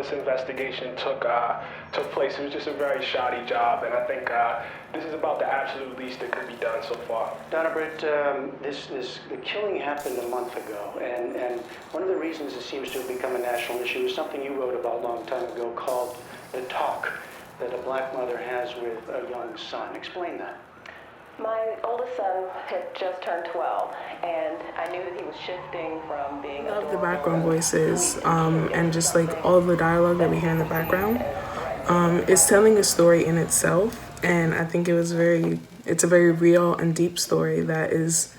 this investigation took place. It was just a very shoddy job, and I think this is about the absolute least that could be done so far. Donna Britt, the killing happened a month ago, and one of the reasons it seems to have become a national issue is something you wrote about a long time ago called the talk that a black mother has with a young son. Explain that. My oldest son had just turned 12, and I knew that he was shifting from being I love the background voices and just like all the dialogue that we hear in the background. It's telling a story in itself, and I think it's a very real and deep story that is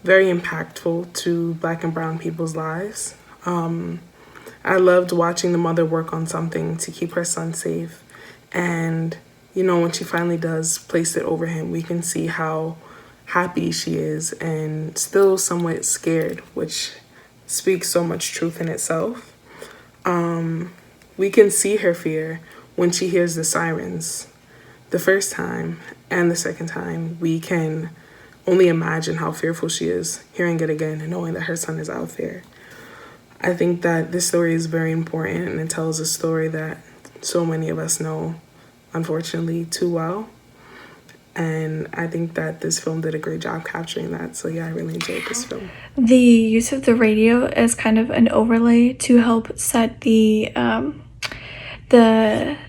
very impactful to Black and brown people's lives. I loved watching the mother work on something to keep her son safe, and you know, when she finally does place it over him, we can see how happy she is and still somewhat scared, which speaks so much truth in itself. We can see her fear when she hears the sirens the first time and the second time. We can only imagine how fearful she is hearing it again and knowing that her son is out there. I think that this story is very important, and it tells a story that so many of us know, unfortunately, too well. And I think that this film did a great job capturing that. So yeah, I really enjoyed this film. The use of the radio as kind of an overlay to help set the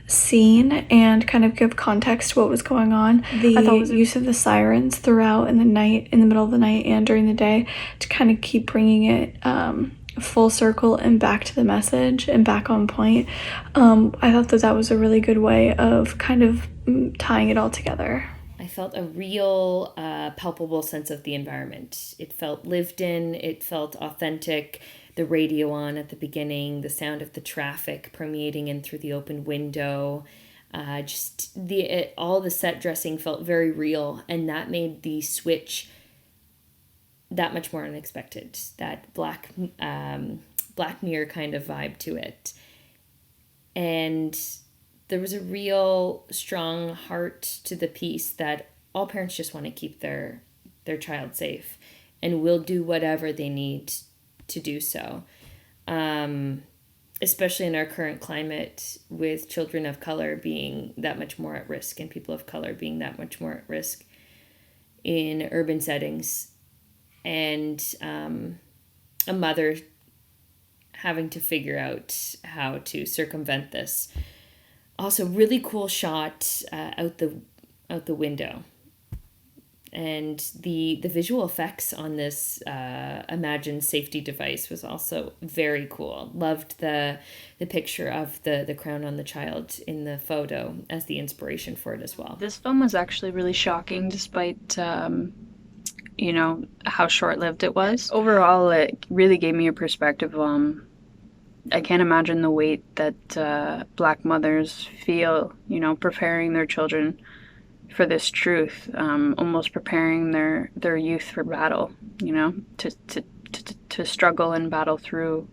scene and kind of give context to what was going on. The use of the sirens throughout in the night, in the middle of the night and during the day, to kind of keep bringing it full circle and back to the message and back on point. I thought that was a really good way of kind of tying it all together. I felt a real palpable sense of the environment. It felt lived in, it felt authentic. The radio on at the beginning, the sound of the traffic permeating in through the open window. All the set dressing felt very real, and that made the switch that much more unexpected. That Black Mirror kind of vibe to it. And there was a real strong heart to the piece that all parents just want to keep their child safe and will do whatever they need to do so. Especially in our current climate, with children of color being that much more at risk and people of color being that much more at risk in urban settings. And a mother having to figure out how to circumvent this. Also, really cool shot out the window, and the visual effects on this imagined safety device was also very cool. Loved the picture of the crown on the child in the photo as the inspiration for it as well. This film was actually really shocking, despite how short-lived it was. Overall, it really gave me a perspective. I can't imagine the weight that Black mothers feel, preparing their children for this truth, almost preparing their youth for battle, to struggle and battle through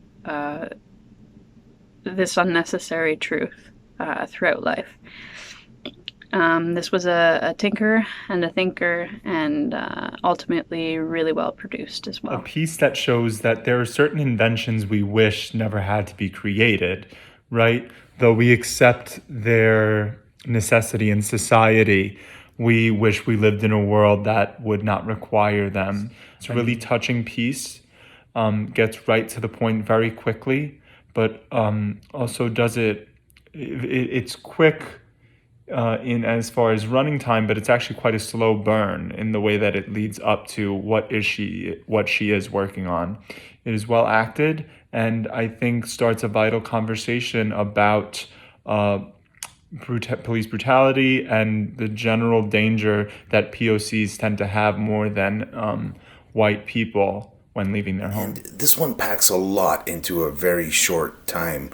this unnecessary truth throughout life. This was a tinker and a thinker, and ultimately really well produced as well. A piece that shows that there are certain inventions we wish never had to be created, right? Though we accept their necessity in society, we wish we lived in a world that would not require them. It's a really touching piece, gets right to the point very quickly, but also does it's quick in as far as running time, but it's actually quite a slow burn in the way that it leads up to what she is working on. It is well acted, and I think starts a vital conversation about police brutality and the general danger that POCs tend to have more than white people when leaving their home. And this one packs a lot into a very short time.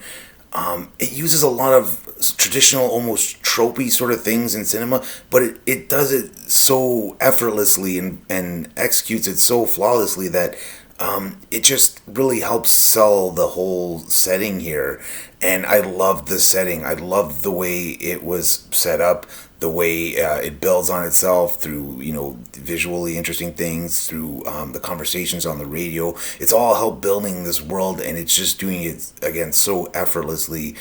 It uses a lot of traditional, almost tropey sort of things in cinema, but it does it so effortlessly and executes it so flawlessly that it just really helps sell the whole setting here. And I loved the setting. I loved the way it was set up, the way it builds on itself through, you know, visually interesting things, through the conversations on the radio. It's all helped building this world, and it's just doing it, again, so effortlessly.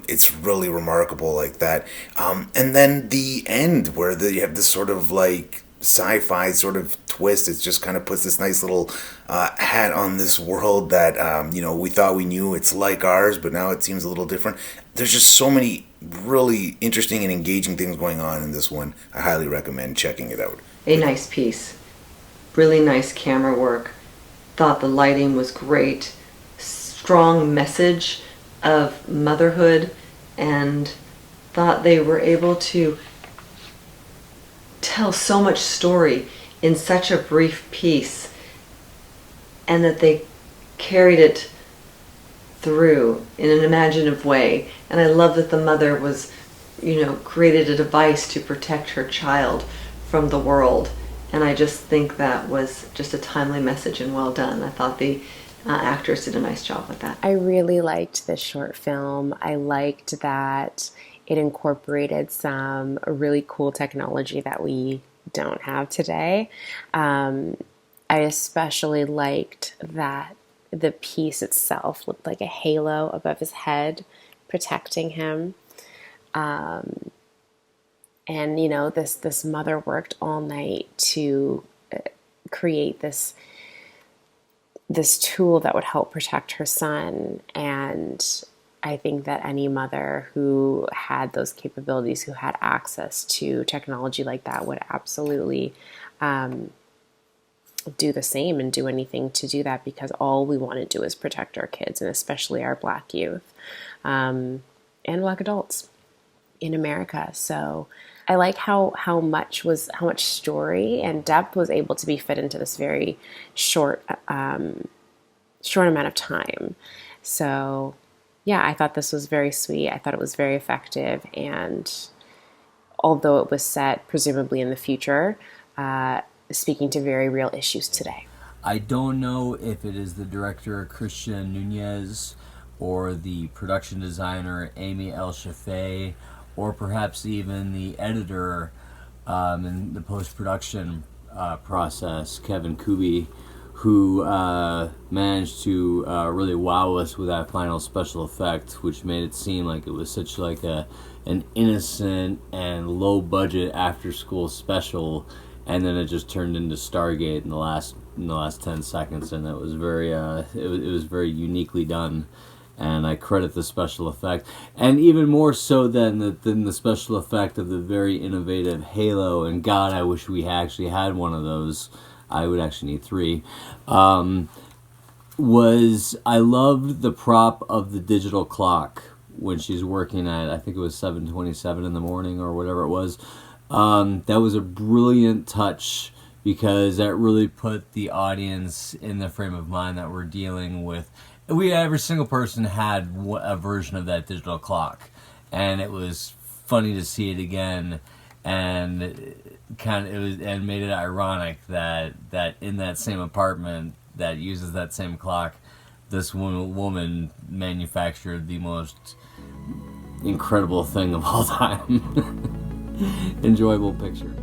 It's really remarkable like that. And then the end, where you have this sort of like sci-fi sort of twist. It just kind of puts this nice little hat on this world that, you know, we thought we knew. It's like ours, but now it seems a little different. There's just so many really interesting and engaging things going on in this one. I highly recommend checking it out. A nice piece. Really nice camera work. Thought the lighting was great. Strong message of motherhood, and thought they were able to tell so much story in such a brief piece, and that they carried it through in an imaginative way. And I love that the mother was, you know, created a device to protect her child from the world. And I just think that was just a timely message and well done. I thought the actors did a nice job with that. I really liked this short film. I liked that it incorporated some really cool technology that we don't have today. I especially liked that the piece itself looked like a halo above his head, protecting him. And, you know, this mother worked all night to create this tool that would help protect her son. And I think that any mother who had those capabilities, who had access to technology like that, would absolutely do the same and do anything to do that, because all we want to do is protect our kids, and especially our Black youth and Black adults in America. So I like how much story and depth was able to be fit into this very short amount of time. So yeah, I thought this was very sweet. I thought it was very effective, and although it was set presumably in the future, speaking to very real issues today. I don't know if it is the director Christian Nunez or the production designer Amy El Shafei, or perhaps even the editor in the post-production process, Kevin Kubi, who managed to really wow us with that final special effect, which made it seem like it was such like an innocent and low-budget after-school special, and then it just turned into Stargate in the last 10 seconds, and it was very it was very uniquely done. And I credit the special effect, and even more so than the special effect of the very innovative Halo. And God, I wish we actually had one of those. I would actually need 3. I loved the prop of the digital clock when she's working at, I think it was 7:27 in the morning or whatever it was. That was a brilliant touch, because that really put the audience in the frame of mind that we're dealing with. Every single person had a version of that digital clock, and it was funny to see it again, and it made it ironic that in that same apartment that uses that same clock, this woman manufactured the most incredible thing of all time. Enjoyable picture.